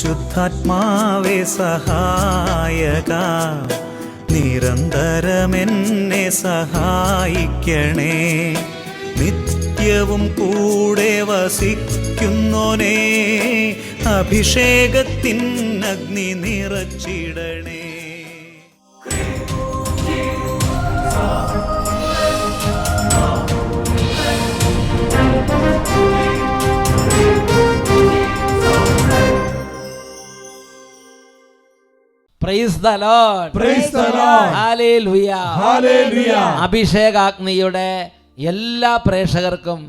പരിശുദ്ധാത്മാവേ സഹായക, നിരന്തരമെന്നെ സഹായിക്കണേ. നിത്യവും കൂടെ വസിക്കുന്നോനേ, അഭിഷേകത്തിൻ അഗ്നി നിറച്ചിടണേ. Praise the Lord. Praise the Lord. Hallelujah. Hallelujah. അഭിഷേകാഗ്നിയുടെ എല്ലാ പ്രേക്ഷകർക്കും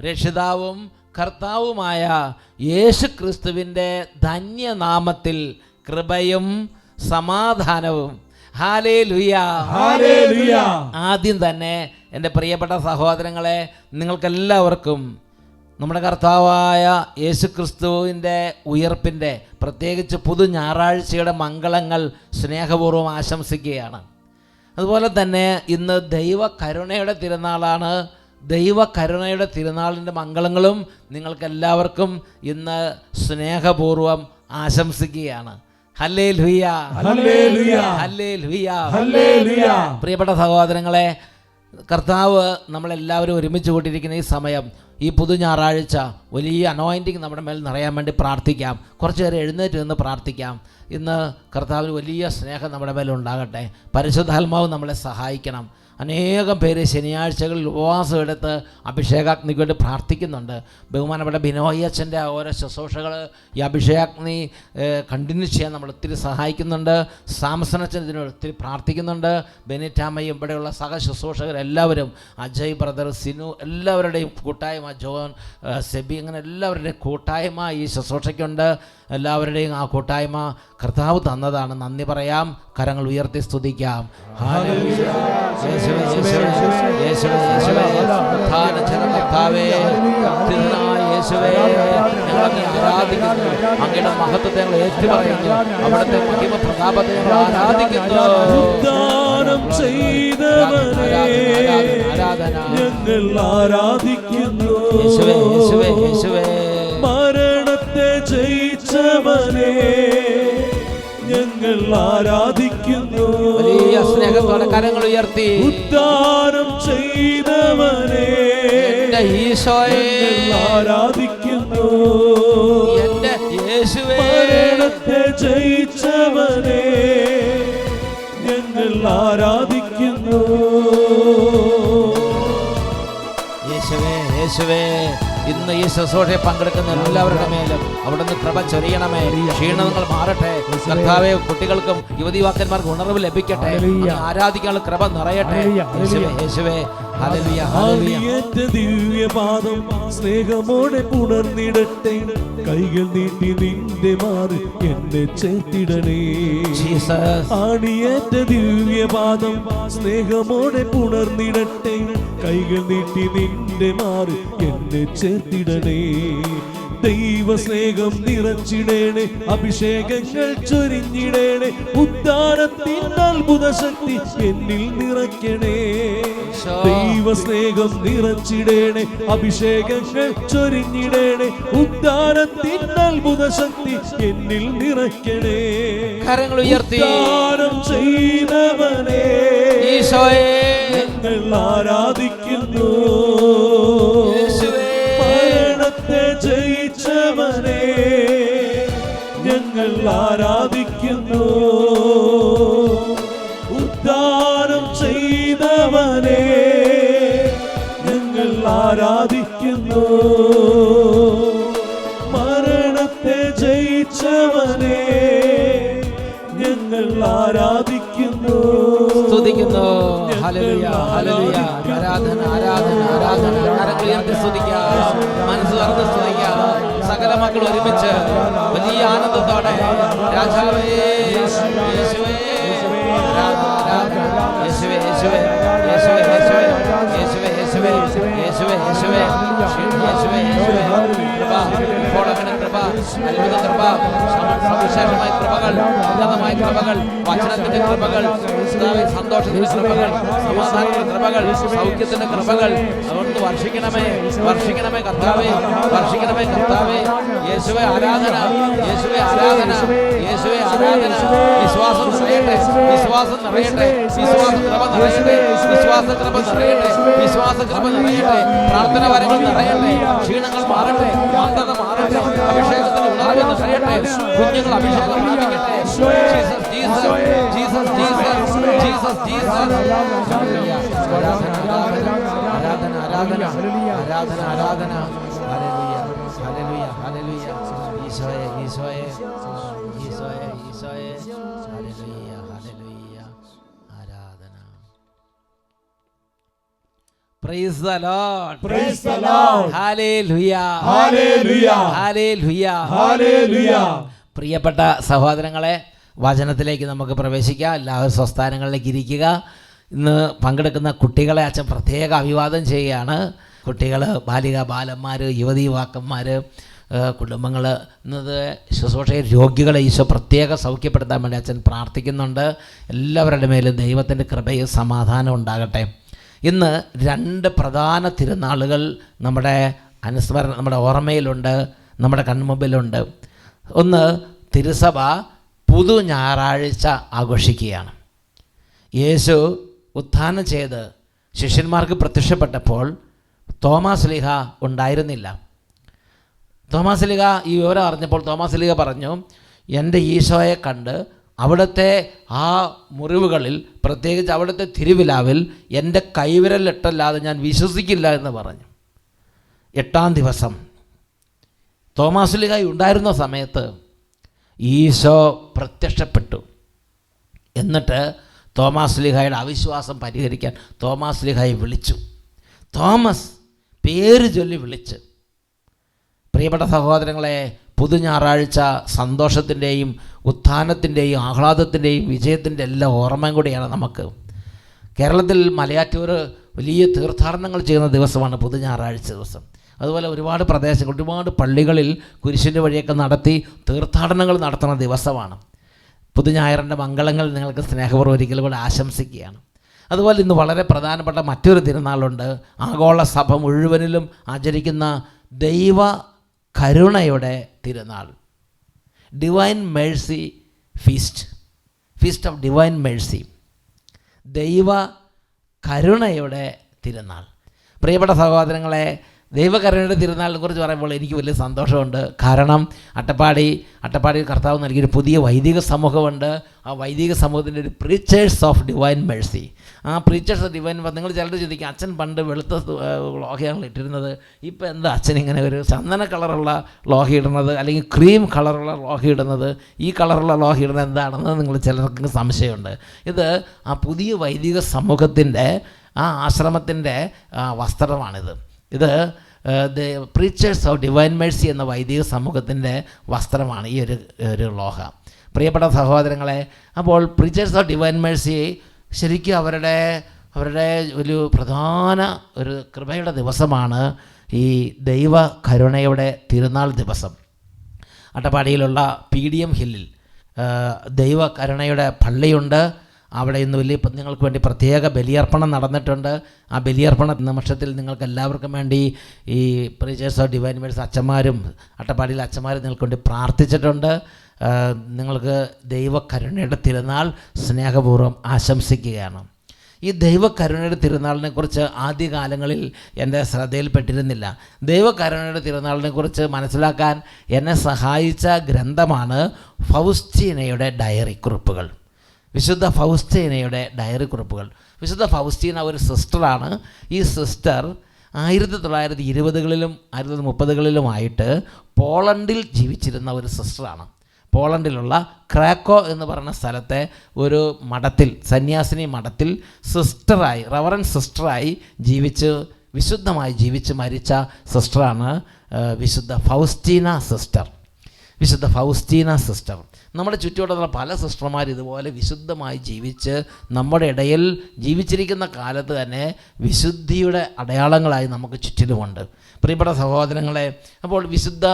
രക്ഷിതാവും കർത്താവുമായ യേശു ക്രിസ്തുവിൻ്റെ ധന്യനാമത്തിൽ കൃപയും സമാധാനവും. ഹല്ലേലൂയ. ഹല്ലേലൂയ. ആദ്യം തന്നെ എൻ്റെ പ്രിയപ്പെട്ട സഹോദരങ്ങളെ, നിങ്ങൾക്കെല്ലാവർക്കും നമ്മുടെ കർത്താവായ യേശു ക്രിസ്തുവിൻ്റെ ഉയർപ്പിൻ്റെ പ്രത്യേകിച്ച് പുതു ഞായറാഴ്ചയുടെ മംഗളങ്ങൾ സ്നേഹപൂർവ്വം ആശംസിക്കുകയാണ്. അതുപോലെ തന്നെ ഇന്ന് ദൈവകരുണയുടെ തിരുനാളാണ്. ദൈവകരുണയുടെ തിരുനാളിൻ്റെ മംഗളങ്ങളും നിങ്ങൾക്കെല്ലാവർക്കും ഇന്ന് സ്നേഹപൂർവ്വം ആശംസിക്കുകയാണ്. ഹല്ലേലൂയ. ഹല്ലേലൂയ. ഹല്ലേലൂയ. ഹല്ലേലൂയ. പ്രിയപ്പെട്ട സഹോദരങ്ങളെ, കർത്താവ് നമ്മളെല്ലാവരും ഒരുമിച്ച് കൂട്ടിയിരിക്കുന്ന ഈ സമയം, ഈ പുതു ഞായറാഴ്ച വലിയ അനോയിൻറ്റിങ് നമ്മുടെ മേൽ നിറയാൻ വേണ്ടി പ്രാർത്ഥിക്കാം. കുറച്ച് നേരം എഴുന്നേറ്റ് നിന്ന് പ്രാർത്ഥിക്കാം. ഇന്ന് കർത്താവിന് വലിയ സ്നേഹം നമ്മുടെ മേലുണ്ടാകട്ടെ. പരിശുദ്ധാത്മാവ് നമ്മളെ സഹായിക്കണം. അനേകം പേര് ശനിയാഴ്ചകളിൽ ഉപവാസം എടുത്ത് അഭിഷേകാഗ്നിക്ക് വേണ്ടി പ്രാർത്ഥിക്കുന്നുണ്ട്. ബഹുമാനപ്പെട്ട ബിനോയ് അച്ഛൻ്റെ ഓരോ ശുശ്രൂഷകൾ ഈ അഭിഷേകാഗ്നി കണ്ടിന്യൂ ചെയ്യാൻ നമ്മൾ ഒത്തിരി സഹായിക്കുന്നുണ്ട്. സാംസണച്ചൻ ഇതിനോട് ഒത്തിരി പ്രാർത്ഥിക്കുന്നുണ്ട്. ബെനിറ്റാമ്മയും ഇവിടെയുള്ള സഹ ശുശ്രൂഷകരെല്ലാവരും, അജയ് ബ്രദർ, സിനു, എല്ലാവരുടെയും കൂട്ടായ്മ, ജോൺ, സെബി, അങ്ങനെ എല്ലാവരുടെയും കൂട്ടായ്മ ഈ ശുശ്രൂഷയ്ക്കുണ്ട്. എല്ലാവരുടെയും ആ കൂട്ടായ്മ കർത്താവ് തന്നതാണ്. നന്ദി പറയാം. കരങ്ങൾ ഉയർത്തി സ്തുതിക്കാം. ആരാധിക്കുന്നു. അങ്ങയുടെ മഹത്വത്തെ ഞങ്ങൾ ഏറ്റുപറയുന്നു. അവിടുത്തെ മഹിമ പ്രതാപത്തെ ഞങ്ങൾ ആരാധിക്കുന്നു. യേശുവേ, യേശുവേ, യേശുവേ. മരണത്തെ ജയിച്ചവനെ ഞങ്ങൾ ആരാധിക്കുന്നു. വലിയ സ്നേഹത്തോടെ കരങ്ങൾ ഉയർത്തി. ഉദ്ധാരം ചെയ്തവനെ ഈശോയെ ആരാധിക്കുന്നു. എന്റെ യേശുവേ, മരണത്തെ ജയിച്ചവനെ ഞങ്ങൾ ആരാധിക്കുന്നു. യേശുവേ, യേശുവേ. ഇന്ന് ഈ ശുശ്രൂഷയിൽ പങ്കെടുക്കുന്ന എല്ലാവരുടെ മേലും അവിടുന്ന് കൃപ ചൊരിയണമേ. ക്ഷീണങ്ങൾ മാറട്ടെ കർത്താവേ. കുട്ടികൾക്കും യുവതിവാക്കന്മാർക്കും ഉണർവ് ലഭിക്കട്ടെ. ആരാധിക്കാനുള്ള കൃപ നിറയട്ടെ. യേശുവേ, യേശുവേ. ഹല്ലേലൂയ, ഹല്ലേലൂയ. ദിവ്യപാദം സ്നേഹമോടെ പുണർന്നിടട്ടെ. കൈകൾ നീട്ടി നിന്റെ മാറി എന്നെ ചേർത്തിടണേ. ആണിയേറ്റ ദിവ്യപാദം സ്നേഹമോടെ പുണർന്നിടട്ടെ. കൈകൾ നീട്ടി നിന്റെ മാറി എന്നെ ചേർത്തിടണേ. ദൈവ സ്നേഹം നിറച്ചിടേണേ. അഭിഷേകങ്ങൾ ചൊരിഞ്ഞിടേണേ. ഉദ്ധാരത്തിൻ അത്ഭുത ശക്തി എന്നിൽ നിറയ്ക്കണേ. ദൈവ സ്നേഹം നിറച്ചിടേണേ. അഭിഷേകങ്ങൾ ചൊരിഞ്ഞിടേണേ. ഉദ്ധാരത്തിൻ അത്ഭുത ശക്തി എന്നിൽ നിറയ്ക്കണേ. കരങ്ങൾ ഉയർത്തി. ഉദ്ധാരം ചെയ്തവനെ ഈശോയെ ഞങ്ങൾ ആരാധിക്കുന്നു. മരണത്തെ ജയിച്ചവനെ ഞങ്ങൾ ആരാധിക്കുന്നു. ഉദ്ധാരം ചെയ്തവനെ ഞങ്ങൾ ആരാധിക്കുന്നു. മരണത്തെ ജയിച്ചവനെ ഞങ്ങൾ ആരാധിക്കുന്നു. സ്തുതിക്കുന്നു. Hallelujah, hallelujah. ആരാധന, ആരാധന, ആരാധന. കരങ്ങൾ ഉയർത്തി സ്തുതിക്കാം. മനസ്സ് തുറന്ന് സ്തുതിക്കാം. സകല മക്കൾ ഒരുമിച്ച് വലിയ ആനന്ദത്തോടെ രാജാവേ യേശുവേ, യേശുവേ, യേശുവേ, യേശുവേ, യേശുവേ, യേശുവേ, യേശുവേ, യേശുവേ, യേശുവേ യേശുവേ യേശുവേ യേശുവേ കൃപ ഇപ്പോൾ അങ്ങനെ കൃപ അത്ഭുത കൃപ സവിശേഷമായ കൃപകൾ ഉന്നതമായ കൃപകൾ വചനത്തിന്റെ കൃപകൾ സന്തോഷത്തിന്റെ കൃപകൾ സമാധാനത്തിന്റെ കൃപകൾ സൗഖ്യത്തിന്റെ കൃപകൾ അവിടുന്ന് വർഷിക്കണമേ വർഷിക്കണമേ കർത്താവേ വർഷിക്കണമേ കർത്താവേ യേശുവേ ആരാധന യേശുവേ ആരാധന യേശുവേ ആരാധന വിശ്വാസം നിറയട്ടെ വിശ്വാസം നിറയട്ടെ വിശ്വാസ കൃപ നിറയട്ടെ വിശ്വാസ കൃപ നിറയട്ടെ വിശ്വാസ കൃപ നിറയട്ടെ പ്രാർത്ഥന വരങ്ങൾ നിറയട്ടെ ക്ഷീണങ്ങൾ മാറട്ടെ മന്ദത മാറട്ടെ അഭിഷേകത്തിന് ഉണർവ് നിറയട്ടെ കുഞ്ഞുങ്ങൾ അഭിഷേകം പ്രാപിക്കട്ടെ Jesus Jesus Jesus Jesus Jesus Jesus ആരാധന ആരാധന ആരാധന ആരാധന ആരാധന ഹല്ലേലൂയ ഹല്ലേലൂയ ഹല്ലേലൂയ ഈശോയെ ഈശോയെ ഈശോയെ ഈശോയെ ഹല്ലേലൂയ ഹല്ലേലൂയ ആരാധന. Praise the Lord. Praise the Lord. Hallelujah. Hallelujah. Hallelujah. Hallelujah. പ്രിയപ്പെട്ട സഹോദരങ്ങളെ, വചനത്തിലേക്ക് നമുക്ക് പ്രവേശിക്കാം. എല്ലാവരും സ്വസ്ഥാനങ്ങളിലേക്ക് ഇരിക്കുക. ഇന്ന് പങ്കെടുക്കുന്ന കുട്ടികളെ അച്ഛൻ പ്രത്യേക അഭിവാദം ചെയ്യുകയാണ്. കുട്ടികൾ, ബാലിക ബാലന്മാർ, യുവതി യുവാക്കന്മാർ, കുടുംബങ്ങൾ, ഇന്നത് ശുശ്രൂഷയിൽ രോഗികളെ ഈശോ പ്രത്യേക സൗഖ്യപ്പെടുത്താൻ വേണ്ടി അച്ഛൻ പ്രാർത്ഥിക്കുന്നുണ്ട്. എല്ലാവരുടെ മേലും ദൈവത്തിൻ്റെ കൃപയും സമാധാനം ഉണ്ടാകട്ടെ. ഇന്ന് 2 പ്രധാന തിരുനാളുകൾ നമ്മുടെ അനുസ്മരണം, നമ്മുടെ ഓർമ്മയിലുണ്ട്, നമ്മുടെ കൺമുമ്പിലുണ്ട്. ഒന്ന്, തിരുസഭ പുതു ഞായറാഴ്ച ആഘോഷിക്കുകയാണ്. യേശു ഉത്ഥാനം ചെയ്ത് ശിഷ്യന്മാർക്ക് പ്രത്യക്ഷപ്പെട്ടപ്പോൾ തോമാസ് ലീഹ ഉണ്ടായിരുന്നില്ല. തോമാസ് ലീഹ ഈ വിവരം അറിഞ്ഞപ്പോൾ തോമാസ് ലീഹ പറഞ്ഞു, എൻ്റെ ഈശോയെ കണ്ട് അവിടുത്തെ ആ മുറിവുകളിൽ, പ്രത്യേകിച്ച് അവിടുത്തെ തിരുവിലാവിൽ എൻ്റെ കൈവിരലിട്ടല്ലാതെ ഞാൻ വിശ്വസിക്കില്ല എന്ന് പറഞ്ഞു. 8-ാം ദിവസം തോമാസ് ലീഹ ഉണ്ടായിരുന്ന സമയത്ത് ഈശോ പ്രത്യക്ഷപ്പെട്ടു. എന്നിട്ട് തോമാസ് ലീഹയുടെ അവിശ്വാസം പരിഹരിക്കാൻ തോമാസ് ലീഹയെ വിളിച്ചു. തോമസ് പേര് ചൊല്ലി വിളിച്ച്. പ്രിയപ്പെട്ട സഹോദരങ്ങളെ, പുതു ഞായറാഴ്ച സന്തോഷത്തിൻ്റെയും ഉത്ഥാനത്തിൻ്റെയും ആഹ്ലാദത്തിൻ്റെയും വിജയത്തിൻ്റെ എല്ലാ ഓർമ്മയും കൂടിയാണ് നമുക്ക്. കേരളത്തിൽ മലയാറ്റൂർ വലിയ തീർത്ഥാടനങ്ങൾ ചെയ്യുന്ന ദിവസമാണ് പുതു ഞായറാഴ്ച ദിവസം. അതുപോലെ ഒരുപാട് പ്രദേശങ്ങൾ, ഒരുപാട് പള്ളികളിൽ കുരിശിൻ്റെ വഴിയൊക്കെ നടത്തി തീർത്ഥാടനങ്ങൾ നടത്തുന്ന ദിവസമാണ്. പുതു ഞായറിൻ്റെ മംഗളങ്ങൾ നിങ്ങൾക്ക് സ്നേഹപൂർവ്വം ഒരിക്കലും കൂടെ ആശംസിക്കുകയാണ്. അതുപോലെ ഇന്ന് വളരെ പ്രധാനപ്പെട്ട മറ്റൊരു തിരുനാളുണ്ട്. ആഗോള സഭ മുഴുവനിലും ആചരിക്കുന്ന ദൈവ കരുണയുടെ തിരുനാൾ, divine Mercy feast, feast of divine Mercy, ദൈവ കരുണയുടെ തിരുനാൾ. പ്രിയപ്പെട്ട സഹോദരങ്ങളെ, ദൈവകരുണയുടെ തിരുനാളിനെ കുറിച്ച് പറയുമ്പോൾ എനിക്ക് വലിയ സന്തോഷമുണ്ട്. കാരണം അട്ടപ്പാടി കർത്താവ് നൽകിയൊരു പുതിയ വൈദിക സമൂഹമുണ്ട്. ആ വൈദിക സമൂഹത്തിൻ്റെ ഒരു പ്രീച്ചേഴ്സ് ഓഫ് ഡിവൈൻ മേഴ്സി. ആ പ്രീച്ചേഴ്സ് ഓഫ് ഡിവൈൻ, നിങ്ങൾ ചിലർ ചോദിക്കും, അച്ഛൻ പണ്ട് വെളുത്ത ലോഹയാണ് ഇട്ടിരുന്നത്, ഇപ്പം എന്താ അച്ഛൻ ഇങ്ങനെ ഒരു ചന്ദന കളറുള്ള ലോഹ ഇടുന്നത്, അല്ലെങ്കിൽ ക്രീം കളറുള്ള ലോഹ ഇടുന്നത്, ഈ കളറുള്ള ലോഹ ഇടുന്നത് എന്താണെന്ന് നിങ്ങൾ ചിലർക്ക് സംശയമുണ്ട്. ഇത് ആ പുതിയ വൈദിക സമൂഹത്തിൻ്റെ ആ ആശ്രമത്തിൻ്റെ വസ്ത്രമാണിത്. ഇത് പ്രീച്ചേഴ്സ് ഓഫ് ഡിവൈൻ മേഴ്സി എന്ന വൈദിക സമൂഹത്തിൻ്റെ വസ്ത്രമാണ് ഈ ഒരു ലോഹ. പ്രിയപ്പെട്ട സഹോദരങ്ങളെ, അപ്പോൾ പ്രീച്ചേഴ്സ് ഓഫ് ഡിവൈൻ മേഴ്സി ശരിക്കും അവരുടെ ഒരു പ്രധാന ഒരു കൃപയുടെ ദിവസമാണ് ഈ ദൈവ കരുണയുടെ തിരുനാൾ ദിവസം. അട്ടപ്പാടിയിലുള്ള PDM ഹില്ലിൽ ദൈവ കരുണയുടെ പള്ളിയുണ്ട്. അവിടെ ഇന്ന് വലിയ നിങ്ങൾക്ക് വേണ്ടി പ്രത്യേക ബലിയർപ്പണം നടന്നിട്ടുണ്ട്. ആ ബലിയർപ്പണ നിമിഷത്തിൽ നിങ്ങൾക്ക് എല്ലാവർക്കും വേണ്ടി ഈ പ്രീച്ചേഴ്സ് ഓഫ് ഡിവൈൻ മേഴ്സി അച്ഛന്മാരും അട്ടപ്പാടിയിലെ അച്ഛന്മാരും നിങ്ങൾക്ക് വേണ്ടി പ്രാർത്ഥിച്ചിട്ടുണ്ട്. നിങ്ങൾക്ക് ദൈവകരുണയുടെ തിരുനാൾ സ്നേഹപൂർവ്വം ആശംസിക്കുകയാണ്. ഈ ദൈവകരുണയുടെ തിരുനാളിനെക്കുറിച്ച് ആദ്യകാലങ്ങളിൽ എൻ്റെ ശ്രദ്ധയിൽപ്പെട്ടിരുന്നില്ല. ദൈവകരുണയുടെ തിരുനാളിനെക്കുറിച്ച് മനസ്സിലാക്കാൻ എന്നെ സഹായിച്ച ഗ്രന്ഥമാണ് ഫൗസ്റ്റീനയുടെ ഡയറി കുറിപ്പുകൾ. വിശുദ്ധ ഫൗസ്റ്റീനയുടെ ഡയറി കുറിപ്പുകൾ. വിശുദ്ധ ഫൗസ്റ്റീന ഒരു സിസ്റ്ററാണ്. ഈ സിസ്റ്റർ 1920കളിലും 1930കളിലുമായിട്ട് പോളണ്ടിൽ ജീവിച്ചിരുന്ന ഒരു സിസ്റ്ററാണ്. പോളണ്ടിലുള്ള ക്രാക്കോ എന്ന് പറയുന്ന സ്ഥലത്തെ ഒരു മഠത്തിൽ, സന്യാസിനി മഠത്തിൽ സിസ്റ്ററായി, റവറൻ സിസ്റ്ററായി വിശുദ്ധമായി ജീവിച്ച് മരിച്ച സിസ്റ്ററാണ് വിശുദ്ധ ഫൗസ്റ്റീന സിസ്റ്റർ. നമ്മുടെ ചുറ്റുവട്ടത്തുള്ള പല സിസ്റ്റർമാർ ഇതുപോലെ വിശുദ്ധമായി ജീവിച്ച് നമ്മുടെ ഇടയിൽ ജീവിച്ചിരിക്കുന്ന കാലത്ത് തന്നെ വിശുദ്ധിയുടെ അടയാളങ്ങളായി നമുക്ക് ചുറ്റിലുമുണ്ട്. പ്രിയപ്പെട്ട സഹോദരങ്ങളെ, അപ്പോൾ വിശുദ്ധ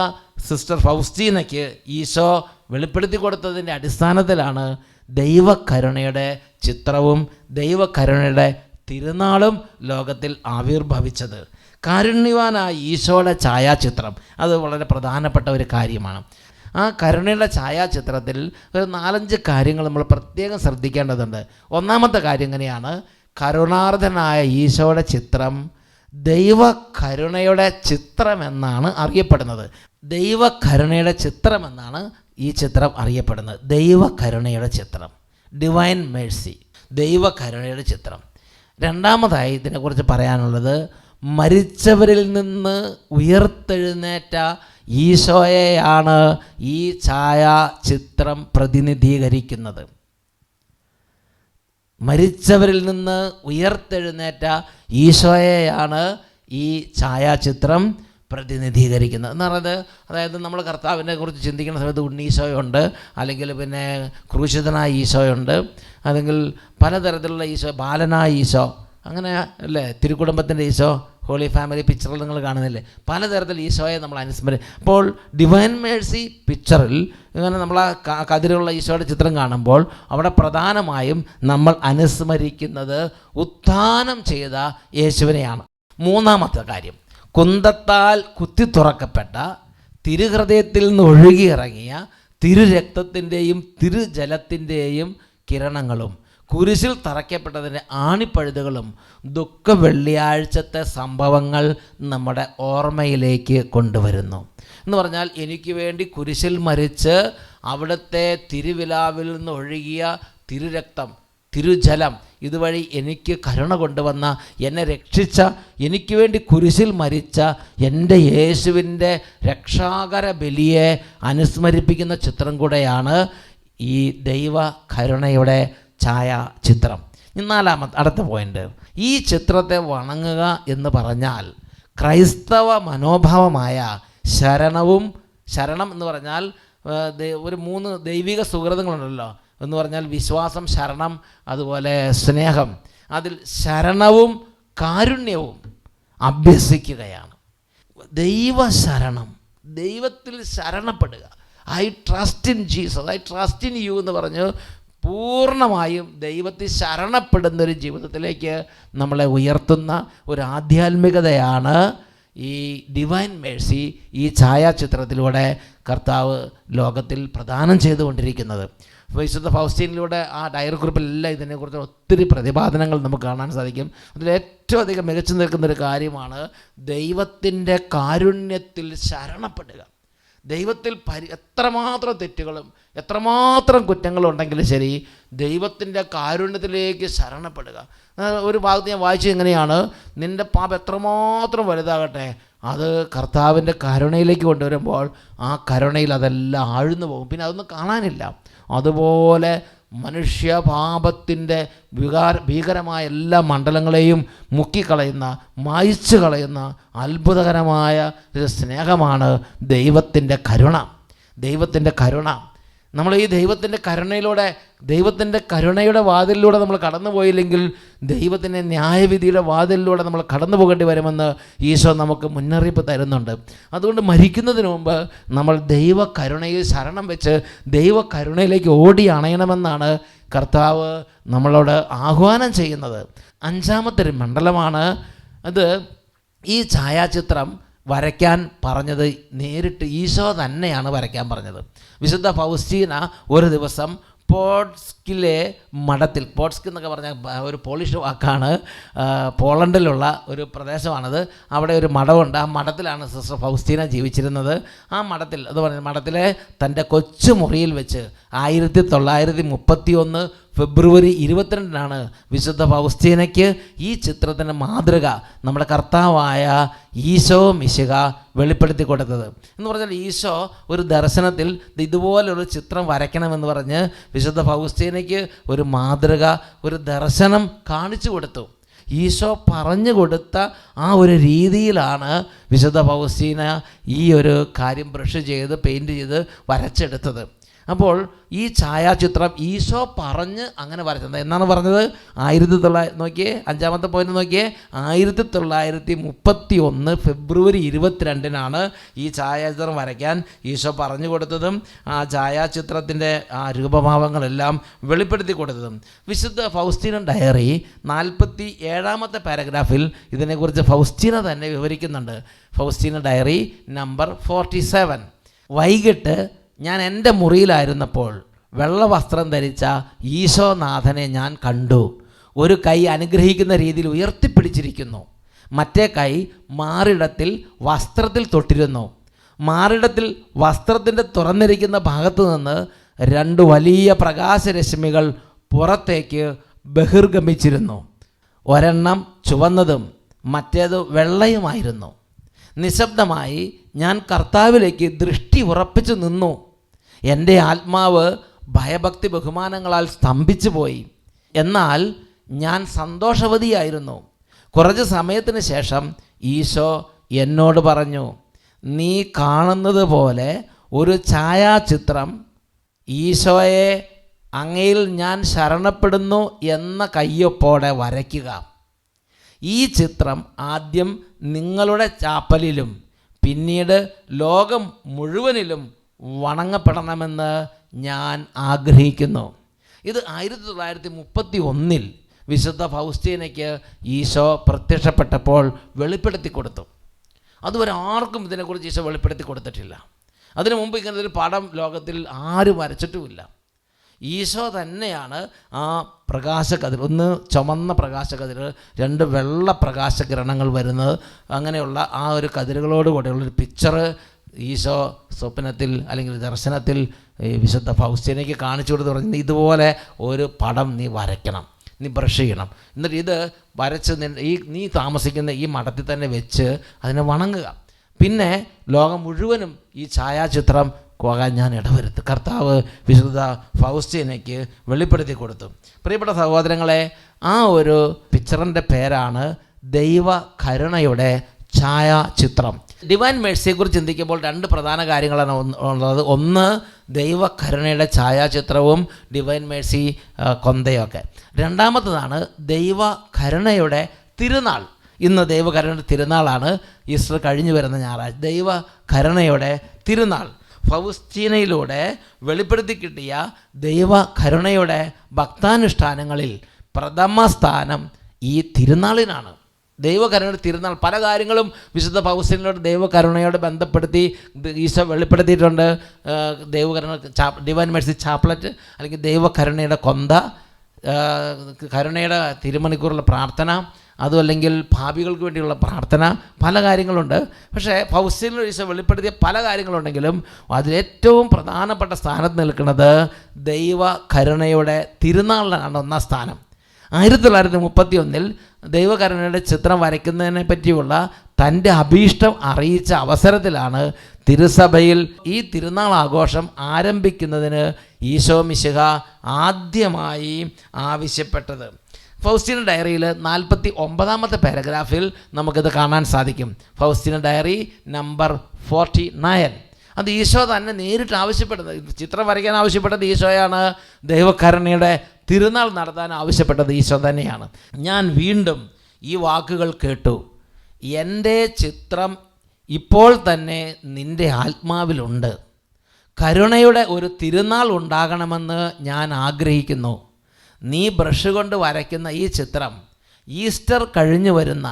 സിസ്റ്റർ ഫൗസ്റ്റീനയ്ക്ക് ഈശോ വെളിപ്പെടുത്തി കൊടുത്തതിൻ്റെ അടിസ്ഥാനത്തിലാണ് ദൈവകരുണയുടെ ചിത്രവും ദൈവകരുണയുടെ തിരുനാളും ലോകത്തിൽ ആവിർഭവിച്ചത്. കാരുണ്യവാനായ ഈശോയുടെ ഛായാചിത്രം അത് വളരെ പ്രധാനപ്പെട്ട ഒരു കാര്യമാണ്. ആ കരുണയുടെ ഛായാചിത്രത്തിൽ ഒരു 4-5 കാര്യങ്ങൾ നമ്മൾ പ്രത്യേകം ശ്രദ്ധിക്കേണ്ടതുണ്ട്. ഒന്നാമത്തെ കാര്യം എങ്ങനെയാണ്? കരുണാർദ്ദനായ ഈശോയുടെ ചിത്രം ദൈവകരുണയുടെ ചിത്രമെന്നാണ് അറിയപ്പെടുന്നത്. ദൈവകരുണയുടെ ചിത്രമെന്നാണ് ഈ ചിത്രം അറിയപ്പെടുന്നത്. ദൈവകരുണയുടെ ചിത്രം, ഡിവൈൻ മേഴ്സി, ദൈവകരുണയുടെ ചിത്രം. രണ്ടാമതായി ഇതിനെക്കുറിച്ച് പറയാനുള്ളത്, മരിച്ചവരിൽ നിന്ന് ഉയർത്തെഴുന്നേറ്റ ഈശോയെയാണ് ഈ ഛായാചിത്രം പ്രതിനിധീകരിക്കുന്നത്. മരിച്ചവരിൽ നിന്ന് ഉയർത്തെഴുന്നേറ്റ ഈശോയെയാണ് ഈ ഛായാചിത്രം പ്രതിനിധീകരിക്കുന്നത് എന്ന് പറയുന്നത്. അതായത് നമ്മൾ കർത്താവിനെ കുറിച്ച് ചിന്തിക്കുന്ന സമയത്ത് ഉണ്ണീശോയുണ്ട്, അല്ലെങ്കിൽ പിന്നെ ക്രൂശിതനായ ഈശോയുണ്ട്, അല്ലെങ്കിൽ പലതരത്തിലുള്ള ഈശോ, ബാലനായ ഈശോ, അങ്ങനെ അല്ലേ, തിരുക്കുടുംബത്തിൻ്റെ ഈശോ, ഹോളി ഫാമിലി പിക്ചറിൽ നിങ്ങൾ കാണുന്നില്ലേ, പലതരത്തിൽ ഈശോയെ നമ്മൾ അപ്പോൾ ഡിവൈൻ മേഴ്സി പിക്ചറിൽ ഇങ്ങനെ നമ്മൾ ആ കതിരുള്ള ഈശോയുടെ ചിത്രം കാണുമ്പോൾ അവിടെ പ്രധാനമായും നമ്മൾ അനുസ്മരിക്കുന്നത് ഉത്ഥാനം ചെയ്ത യേശുവിനെയാണ്. മൂന്നാമത്തെ കാര്യം, കുന്തത്താൽ കുത്തി തുറക്കപ്പെട്ട തിരുഹൃദയത്തിൽ നിന്ന് ഒഴുകിയിറങ്ങിയ തിരുരക്തത്തിൻ്റെയും തിരുജലത്തിൻ്റെയും കിരണങ്ങളും കുരിശിൽ തറയ്ക്കപ്പെട്ടതിൻ്റെ ആണിപ്പഴുതുകളും ദുഃഖ വെള്ളിയാഴ്ചത്തെ സംഭവങ്ങൾ നമ്മുടെ ഓർമ്മയിലേക്ക് കൊണ്ടുവരുന്നു. എന്ന് പറഞ്ഞാൽ എനിക്ക് വേണ്ടി കുരിശിൽ മരിച്ച് അവിടുത്തെ തിരുവിലാവിൽ നിന്ന് ഒഴുകിയ തിരുരക്തം, തിരുജലം, ഇതുവഴി എനിക്ക് കരുണ കൊണ്ടുവന്ന, എന്നെ രക്ഷിച്ച, എനിക്ക് വേണ്ടി കുരിശിൽ മരിച്ച എൻ്റെ യേശുവിൻ്റെ രക്ഷാകര ബലിയെ അനുസ്മരിപ്പിക്കുന്ന ചിത്രം കൂടെയാണ് ഈ ദൈവ കരുണയുടെ ഛായാചിത്രം. അടുത്ത പോയിന്റ്, ഈ ചിത്രത്തെ വണങ്ങുക എന്ന് പറഞ്ഞാൽ ക്രൈസ്തവ മനോഭാവമായ ശരണം എന്ന് പറഞ്ഞാൽ ഒരു 3 ദൈവിക സുഹൃതങ്ങളുണ്ടല്ലോ എന്ന് പറഞ്ഞാൽ വിശ്വാസം, ശരണം, അതുപോലെ സ്നേഹം. അതിൽ ശരണവും കാരുണ്യവും അഭ്യസിക്കുകയാണ്. ദൈവശരണം, ദൈവത്തിൽ ശരണപ്പെടുക. I trust in Jesus, I trust in you എന്ന് പറഞ്ഞ് പൂർണ്ണമായും ദൈവത്തിൽ ശരണപ്പെടുന്നൊരു ജീവിതത്തിലേക്ക് നമ്മളെ ഉയർത്തുന്ന ഒരു ആധ്യാത്മികതയാണ് ഈ ഡിവൈൻ മേഴ്സി ഈ ഛായാചിത്രത്തിലൂടെ കർത്താവ് ലോകത്തിൽ പ്രദാനം ചെയ്തുകൊണ്ടിരിക്കുന്നത്. വിശുദ്ധ ഫൗസ്റ്റീനിലൂടെ ആ ഡയറി കുറിപ്പിലെല്ലാം ഇതിനെക്കുറിച്ച് ഒത്തിരി പ്രതിപാദനങ്ങൾ നമുക്ക് കാണാൻ സാധിക്കും. അതിൽ ഏറ്റവും അധികം മികച്ചു നിൽക്കുന്നൊരു കാര്യമാണ് ദൈവത്തിൻ്റെ കാരുണ്യത്തിൽ ശരണപ്പെടുക. ദൈവത്തിൽ എത്രമാത്രം തെറ്റുകളും എത്രമാത്രം കുറ്റങ്ങളും ഉണ്ടെങ്കിലും ശരി, ദൈവത്തിൻ്റെ കാരുണ്യത്തിലേക്ക് ശരണപ്പെടുക. ഒരു ഭാഗത്ത് ഞാൻ വായിച്ചത് എങ്ങനെയാണ്, നിൻ്റെ പാപം എത്രമാത്രം വലുതാകട്ടെ, അത് കർത്താവിൻ്റെ കരുണയിലേക്ക് കൊണ്ടുവരുമ്പോൾ ആ കരുണയിൽ അതെല്ലാം ആഴ്ന്നു പോകും, പിന്നെ അതൊന്നും കാണാനില്ല. അതുപോലെ മനുഷ്യപാപത്തിൻ്റെ ഭീകരമായ എല്ലാ മണ്ഡലങ്ങളെയും മുക്കിക്കളയുന്ന, മായ്ച്ചു കളയുന്ന അത്ഭുതകരമായ ഒരു സ്നേഹമാണ് ദൈവത്തിൻ്റെ കരുണ. ദൈവത്തിൻ്റെ കരുണ നമ്മൾ ഈ ദൈവത്തിൻ്റെ കരുണയിലൂടെ, ദൈവത്തിൻ്റെ കരുണയുടെ വാതിലിലൂടെ നമ്മൾ കടന്നു പോയില്ലെങ്കിൽ ദൈവത്തിൻ്റെ ന്യായവിധിയുടെ വാതിലിലൂടെ നമ്മൾ കടന്നു പോകേണ്ടി വരുമെന്ന് ഈശോ നമുക്ക് മുന്നറിയിപ്പ് തരുന്നുണ്ട്. അതുകൊണ്ട് മരിക്കുന്നതിന് മുമ്പ് നമ്മൾ ദൈവ കരുണയിൽ ശരണം വെച്ച് ദൈവ കരുണയിലേക്ക് ഓടി അണയണമെന്നാണ് കർത്താവ് നമ്മളോട് ആഹ്വാനം ചെയ്യുന്നത്. 5-ാമത്തെ ഒരു മണ്ഡലമാണ് അത്. ഈ ഛായാചിത്രം വരയ്ക്കാൻ പറഞ്ഞത് നേരിട്ട് ഈശോ തന്നെയാണ് വരയ്ക്കാൻ പറഞ്ഞത്. വിശുദ്ധ ഫൗസ്റ്റീന ഒരു ദിവസം പോട്സ്കിലെ മഠത്തിൽ, പോട്സ്കി എന്നൊക്കെ പറഞ്ഞാൽ ഒരു പോളിഷ് വാക്കാണ്, പോളണ്ടിലുള്ള ഒരു പ്രദേശമാണത്. അവിടെ ഒരു മഠമുണ്ട്. ആ മഠത്തിലാണ് സിസ്റ്റർ ഫൗസ്റ്റീന ജീവിച്ചിരുന്നത്. ആ മഠത്തിൽ, അത് പറഞ്ഞ മഠത്തിലെ തൻ്റെ കൊച്ചു മുറിയിൽ വെച്ച് 1931 ഫെബ്രുവരി 22 വിശുദ്ധ ഫൗസ്റ്റീനയ്ക്ക് ഈ ചിത്രത്തിൻ്റെ മാതൃക നമ്മുടെ കർത്താവായ ഈശോ മിശിഹ വെളിപ്പെടുത്തി കൊടുത്തത്. എന്ന് പറഞ്ഞാൽ ഈശോ ഒരു ദർശനത്തിൽ ഇതുപോലൊരു ചിത്രം വരയ്ക്കണമെന്ന് പറഞ്ഞ് വിശുദ്ധ ഫൗസ്റ്റീനയ്ക്ക് ഒരു മാതൃക, ഒരു ദർശനം കാണിച്ചു കൊടുത്തു. ഈശോ പറഞ്ഞു കൊടുത്ത ആ ഒരു രീതിയിലാണ് വിശുദ്ധ ഫൗസ്റ്റീന ഈ ഒരു കാര്യം ബ്രഷ് ചെയ്ത് പെയിൻറ്റ് ചെയ്ത് വരച്ചെടുത്തത്. അപ്പോൾ ഈ ഛായാചിത്രം ഈശോ പറഞ്ഞ് അങ്ങനെ വരച്ചത് എന്നാണ് പറഞ്ഞത്? 1900 നോക്കിയേ, 5ാമത്തെ പോയിന്റ് നോക്കിയേ, 1931 ഫെബ്രുവരി 22-നാണ് ഈ ഛായാചിത്രം വരയ്ക്കാൻ ഈശോ പറഞ്ഞു കൊടുത്തതും ആ ഛായാചിത്രത്തിൻ്റെ ആ രൂപഭാവങ്ങളെല്ലാം വെളിപ്പെടുത്തി കൊടുത്തതും. വിശുദ്ധ ഫൗസ്റ്റീന ഡയറി 47-ാമത്തെ പാരഗ്രാഫിൽ ഇതിനെക്കുറിച്ച് ഫൗസ്റ്റീന തന്നെ വിവരിക്കുന്നുണ്ട്. Faustina diary number 47. വൈകിട്ട് ഞാൻ എൻ്റെ മുറിയിലായിരുന്നപ്പോൾ വെള്ള വസ്ത്രം ധരിച്ച ഈശോനാഥനെ ഞാൻ കണ്ടു. ഒരു കൈ അനുഗ്രഹിക്കുന്ന രീതിയിൽ ഉയർത്തിപ്പിടിച്ചിരിക്കുന്നു, മറ്റേ കൈ മാറിടത്തിൽ വസ്ത്രത്തിൽ തൊട്ടിരുന്നു. മാറിടത്തിൽ വസ്ത്രത്തിൻ്റെ തുറന്നിരിക്കുന്ന ഭാഗത്തു നിന്ന് 2 വലിയ പ്രകാശരശ്മികൾ പുറത്തേക്ക് ബഹിർഗമിച്ചിരുന്നു. ഒരെണ്ണം ചുവന്നതും മറ്റേത് വെള്ളയുമായിരുന്നു. നിശബ്ദമായി ഞാൻ കർത്താവിലേക്ക് ദൃഷ്ടി ഉറപ്പിച്ചു നിന്നു. എൻ്റെ ആത്മാവ് ഭയഭക്തി ബഹുമാനങ്ങളാൽ സ്തംഭിച്ചു പോയി. എന്നാൽ ഞാൻ സന്തോഷവതിയായിരുന്നു. കുറച്ച് സമയത്തിന് ശേഷം ഈശോ എന്നോട് പറഞ്ഞു, നീ കാണുന്നത് പോലെ ഒരു ഛായാചിത്രം ഈശോയെ അങ്ങയിൽ ഞാൻ ശരണപ്പെടുന്നു എന്ന കയ്യൊപ്പോടെ വരയ്ക്കുക. ഈ ചിത്രം ആദ്യം നിങ്ങളുടെ ചാപ്പലിലും പിന്നീട് ലോകം മുഴുവനിലും വണങ്ങപ്പെടണമെന്ന് ഞാൻ ആഗ്രഹിക്കുന്നു. ഇത് 1931 വിശുദ്ധ ഫൗസ്റ്റീനയ്ക്ക് ഈശോ പ്രത്യക്ഷപ്പെട്ടപ്പോൾ വെളിപ്പെടുത്തി കൊടുത്തു. അതുവരെ ആർക്കും ഇതിനെക്കുറിച്ച് ഈശോ വെളിപ്പെടുത്തി കൊടുത്തിട്ടില്ല. അതിനു മുമ്പ് ഇങ്ങനത്തെ ഒരു പടം ലോകത്തിൽ ആരും വരച്ചിട്ടുമില്ല. ഈശോ തന്നെയാണ് ആ പ്രകാശക്കതിർ, ഒന്ന് ചുമന്ന പ്രകാശക്കതിർ, 2 വെള്ള പ്രകാശകിരണങ്ങൾ വരുന്നത്, അങ്ങനെയുള്ള ആ ഒരു കതിരുകളോടുകൂടെയുള്ളൊരു പിക്ചർ ഈശോ സ്വപ്നത്തിൽ അല്ലെങ്കിൽ ദർശനത്തിൽ വിശുദ്ധ ഫൗസ്റ്റീനയ്ക്ക് കാണിച്ചു കൊടുത്ത് പറഞ്ഞു, ഇതുപോലെ ഒരു പടം നീ വരയ്ക്കണം, നീ ബ്രഷ് ചെയ്യണം, എന്നിട്ട് ഇത് വരച്ച് നീ താമസിക്കുന്ന ഈ മഠത്തിൽ തന്നെ വെച്ച് അതിനെ വണങ്ങുക. പിന്നെ ലോകം മുഴുവനും ഈ ഛായാചിത്രം പോകാൻ ഞാൻ ഇടവരുത്തും. കർത്താവ് വിശുദ്ധ ഫൗസ്റ്റീനയ്ക്ക് വെളിപ്പെടുത്തി കൊടുത്തു. പ്രിയപ്പെട്ട സഹോദരങ്ങളെ, ആ ഒരു പിക്ചറിൻ്റെ പേരാണ് ദൈവകരുണയുടെ ഛായാചിത്രം. ഡിവൈൻ മേഴ്സിയെക്കുറിച്ച് ചിന്തിക്കുമ്പോൾ 2 പ്രധാന കാര്യങ്ങളാണ് ഉള്ളത്. ഒന്ന് ദൈവകരുണയുടെ ഛായാചിത്രവും ഡിവൈൻ മേഴ്സി കൊന്തയൊക്കെ. രണ്ടാമത്തതാണ് ദൈവകരുണയുടെ തിരുനാൾ. ഇന്ന് ദൈവകരുണയുടെ തിരുനാളാണ്, ഈസ്റ്റർ കഴിഞ്ഞു വരുന്ന ഞായറാഴ്ച. ദൈവകരുണയുടെ തിരുനാൾ ഫൗസ്റ്റീനയിലൂടെ വെളിപ്പെടുത്തി കിട്ടിയ ദൈവകരുണയുടെ ഭക്താനുഷ്ഠാനങ്ങളിൽ പ്രഥമ സ്ഥാനം ഈ തിരുനാളിനാണ്. ദൈവകരുണയുടെ തിരുനാൾ പല കാര്യങ്ങളും വിശുദ്ധ ഫൗസ്റ്റീനയോട് ദൈവകരുണയോട് ബന്ധപ്പെടുത്തി ഈശോ വെളിപ്പെടുത്തിയിട്ടുണ്ട്. ദൈവകരുണ ഡിവൈൻ മേഴ്സി ചാപ്ലറ്റ്, അല്ലെങ്കിൽ ദൈവകരുണയുടെ കൊന്ത, കരുണയുടെ തിരുമണിക്കൂറുള്ള പ്രാർത്ഥന, അതുമല്ലെങ്കിൽ ഭാവികൾക്ക് വേണ്ടിയുള്ള പ്രാർത്ഥന, പല കാര്യങ്ങളുണ്ട്. പക്ഷേ ഫൗസ്റ്റീനയിൽ ഈശോ വെളിപ്പെടുത്തിയ പല കാര്യങ്ങളുണ്ടെങ്കിലും അതിലേറ്റവും പ്രധാനപ്പെട്ട സ്ഥാനത്ത് നിൽക്കുന്നത് ദൈവകരുണയുടെ തിരുനാളിനാണ് 1ാം സ്ഥാനം. 1931 ദൈവകരുണയുടെ ചിത്രം വരയ്ക്കുന്നതിനെ പറ്റിയുള്ള തൻ്റെ അഭീഷ്ടം അറിയിച്ച അവസരത്തിലാണ് തിരുസഭയിൽ ഈ തിരുനാൾ ആഘോഷം ആരംഭിക്കുന്നതിന് ഈശോ മിശിഹ ആദ്യമായി ആവശ്യപ്പെട്ടത്. ഫൗസ്റ്റീന ഡയറിയിൽ 49-ാമത്തെ പാരഗ്രാഫിൽ നമുക്കിത് കാണാൻ സാധിക്കും. Faustina diary number 49. അത് ഈശോ തന്നെ നേരിട്ട് ആവശ്യപ്പെട്ടത്. ചിത്രം വരയ്ക്കാൻ ആവശ്യപ്പെട്ടത് ഈശോയാണ്. ദൈവകരുണയുടെ തിരുനാൾ നടത്താൻ ആവശ്യപ്പെട്ടത് ഈശോ തന്നെയാണ്. ഞാൻ വീണ്ടും ഈ വാക്കുകൾ കേട്ടു, എൻ്റെ ചിത്രം ഇപ്പോൾ തന്നെ നിൻ്റെ ആത്മാവിലുണ്ട്. കരുണയുടെ ഒരു തിരുനാൾ ഉണ്ടാകണമെന്ന് ഞാൻ ആഗ്രഹിക്കുന്നു. നീ ബ്രഷ് കൊണ്ട് വരയ്ക്കുന്ന ഈ ചിത്രം ഈസ്റ്റർ കഴിഞ്ഞു വരുന്ന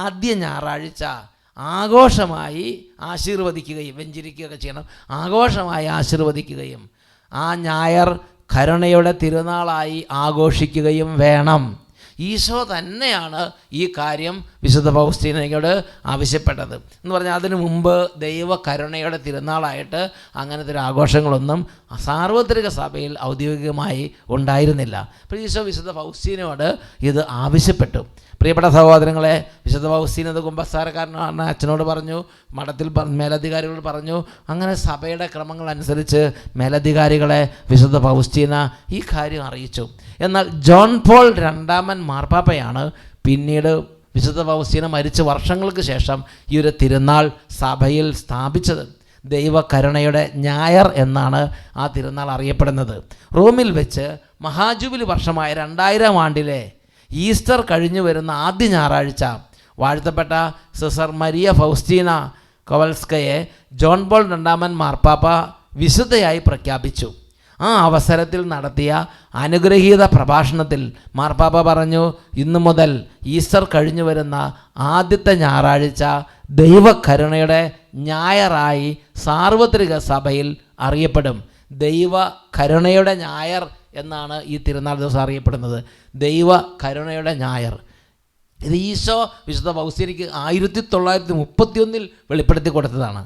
ആദ്യ ഞായറാഴ്ച ആഘോഷമായി ആശീർവദിക്കുകയും വെഞ്ചരിക്കുകയൊക്കെ ചെയ്യണം. ആഘോഷമായി ആശീർവദിക്കുകയും ആ ഞായർ കരുണയുടെ തിരുനാളായി ആഘോഷിക്കുകയും വേണം. ഈശോ തന്നെയാണ് ഈ കാര്യം വിശുദ്ധ ഫൗസ്റ്റീനയോട് ആവശ്യപ്പെട്ടത്. എന്ന് പറഞ്ഞാൽ അതിനു മുമ്പ് ദൈവകരുണയുടെ തിരുനാളായിട്ട് അങ്ങനത്തെ ഒരു ആഘോഷങ്ങളൊന്നും സാർവത്രിക സഭയിൽ ഔദ്യോഗികമായി ഉണ്ടായിരുന്നില്ല. അപ്പോൾ ഈശോ വിശുദ്ധ ഫൗസ്റ്റീനയോട് ഇത് ആവശ്യപ്പെട്ടു. പ്രിയപ്പെട്ട സഹോദരങ്ങളെ, വിശുദ്ധ ഫൗസ്റ്റീന കുമ്പസാരക്കാരനാണ്, അച്ഛനോട് പറഞ്ഞു, മഠത്തിൽ മേലധികാരികളോട് പറഞ്ഞു. അങ്ങനെ സഭയുടെ ക്രമങ്ങൾ അനുസരിച്ച് മേലധികാരികളെ വിശുദ്ധ ഫൗസ്റ്റീന ഈ കാര്യം അറിയിച്ചു. എന്നാൽ ജോൺ പോൾ 2 മാർപ്പാപ്പയാണ് പിന്നീട് വിശുദ്ധ ഫൗസ്റ്റീന മരിച്ച വർഷങ്ങൾക്ക് ശേഷം ഈ ഒരു തിരുനാൾ സഭയിൽ സ്ഥാപിച്ചത്. ദൈവകരുണയുടെ ഞായർ എന്നാണ് ആ തിരുനാൾ അറിയപ്പെടുന്നത്. റോമിൽ വെച്ച് മഹാജൂബിലി വർഷമായ 2000 ആണ്ടിലെ ഈസ്റ്റർ കഴിഞ്ഞു വരുന്ന ആദ്യ ഞായറാഴ്ച വാഴ്ത്തപ്പെട്ട സിസ്റ്റർ മരിയ ഫൗസ്റ്റീന കൊവൽസ്കയെ ജോൺ പോൾ II മാർപ്പാപ്പ വിശുദ്ധയായി പ്രഖ്യാപിച്ചു. ആ അവസരത്തിൽ നടത്തിയ അനുഗ്രഹീത പ്രഭാഷണത്തിൽ മാർപ്പാപ്പ പറഞ്ഞു, ഇന്നു മുതൽ ഈസ്റ്റർ കഴിഞ്ഞു വരുന്ന ആദ്യത്തെ ഞായറാഴ്ച ദൈവകരുണയുടെ ഞായറായി സാർവത്രിക സഭയിൽ അറിയപ്പെടും. ദൈവകരുണയുടെ ഞായർ എന്നാണ് ഈ തിരുനാൾ ദിവസം അറിയപ്പെടുന്നത്. ദൈവകരുണയുടെ ഞായർ. ഇത് ഈശോ വിശുദ്ധ ഫൗസ്റ്റീനയ്ക്ക് 1931 വെളിപ്പെടുത്തി കൊടുത്തതാണ്.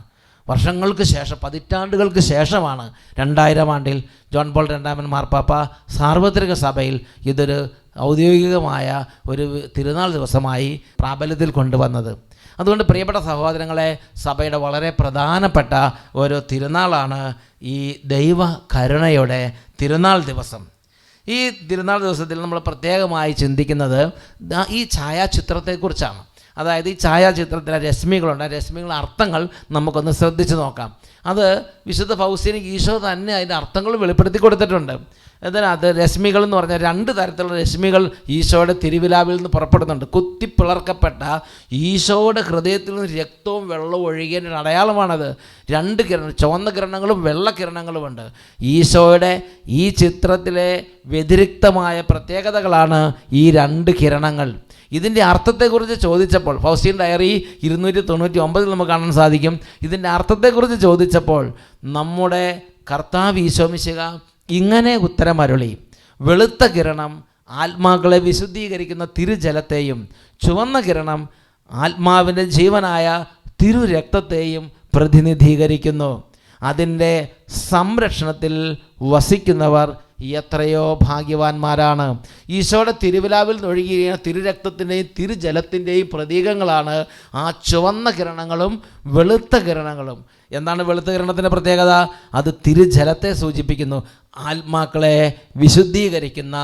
വർഷങ്ങൾക്ക് ശേഷം, പതിറ്റാണ്ടുകൾക്ക് ശേഷമാണ് 2000 ആണ്ടിൽ ജോൺ പോൾ II മാർപ്പാപ്പ സാർവത്രിക സഭയിൽ ഇതൊരു ഔദ്യോഗികമായ ഒരു തിരുനാൾ ദിവസമായി പ്രാബല്യത്തിൽ കൊണ്ടുവന്നത്. അതുകൊണ്ട് പ്രിയപ്പെട്ട സഹോദരങ്ങളെ, സഭയുടെ വളരെ പ്രധാനപ്പെട്ട ഒരു തിരുനാളാണ് ഈ ദൈവകരുണയുടെ തിരുനാൾ ദിവസം. ഈ തിരുനാൾ ദിവസത്തിൽ നമ്മൾ പ്രത്യേകമായി ചിന്തിക്കുന്നത് ഈ ഛായാചിത്രത്തെക്കുറിച്ചാണ്. അതായത് ഈ ഛായാചിത്രത്തിലെ രശ്മികളുണ്ട്. രശ്മികളുടെ അർത്ഥങ്ങൾ നമുക്കൊന്ന് ശ്രദ്ധിച്ച് നോക്കാം. അത് വിശുദ്ധ ഫൗസ്റ്റീനയ്ക്ക് ഈശോ തന്നെ അതിൻ്റെ അർത്ഥങ്ങൾ വെളിപ്പെടുത്തി കൊടുത്തിട്ടുണ്ട്. അതിനകത്ത് രശ്മികൾ എന്ന് പറഞ്ഞാൽ 2 തരത്തിലുള്ള രശ്മികൾ ഈശോയുടെ തിരുവിലാവിൽ നിന്ന് പുറപ്പെടുന്നുണ്ട്. കുത്തിപ്പിളർക്കപ്പെട്ട ഈശോയുടെ ഹൃദയത്തിൽ നിന്ന് രക്തവും വെള്ളവും ഒഴുകിയതിൻ്റെ അടയാളമാണത്. 2 കിരണം, ചുവന്ന കിരണങ്ങളും വെള്ള കിരണങ്ങളുമുണ്ട്. ഈശോയുടെ ഈ ചിത്രത്തിലെ വ്യതിരിക്തമായ പ്രത്യേകതകളാണ് ഈ 2 കിരണങ്ങൾ. ഇതിൻ്റെ അർത്ഥത്തെക്കുറിച്ച് ചോദിച്ചപ്പോൾ, ഫൗസ്റ്റീൻ ഡയറി 299 നമുക്ക് കാണാൻ സാധിക്കും. ഇതിൻ്റെ അർത്ഥത്തെക്കുറിച്ച് ചോദിച്ചപ്പോൾ നമ്മുടെ കർത്താവ് ഈശോ മിശിഹ ഇങ്ങനെ ഉത്തരമരുളി, വെളുത്ത കിരണം ആത്മാക്കളെ വിശുദ്ധീകരിക്കുന്ന തിരുജലത്തെയും ചുവന്ന കിരണം ആത്മാവിൻ്റെ ജീവനായ തിരുരക്തത്തെയും പ്രതിനിധീകരിക്കുന്നു. അതിൻ്റെ സംരക്ഷണത്തിൽ വസിക്കുന്നവർ എത്രയോ ഭാഗ്യവാന്മാരാണ്. ഈശോയുടെ തിരുവിലാവിൽ ഒഴുകിയ തിരുരക്തത്തിൻ്റെയും തിരുജലത്തിൻ്റെയും പ്രതീകങ്ങളാണ് ആ ചുവന്ന കിരണങ്ങളും വെളുത്ത കിരണങ്ങളും. എന്താണ് വെളുത്ത കിരണത്തിൻ്റെ പ്രത്യേകത? അത് തിരുജലത്തെ സൂചിപ്പിക്കുന്നു. ആത്മാക്കളെ വിശുദ്ധീകരിക്കുന്ന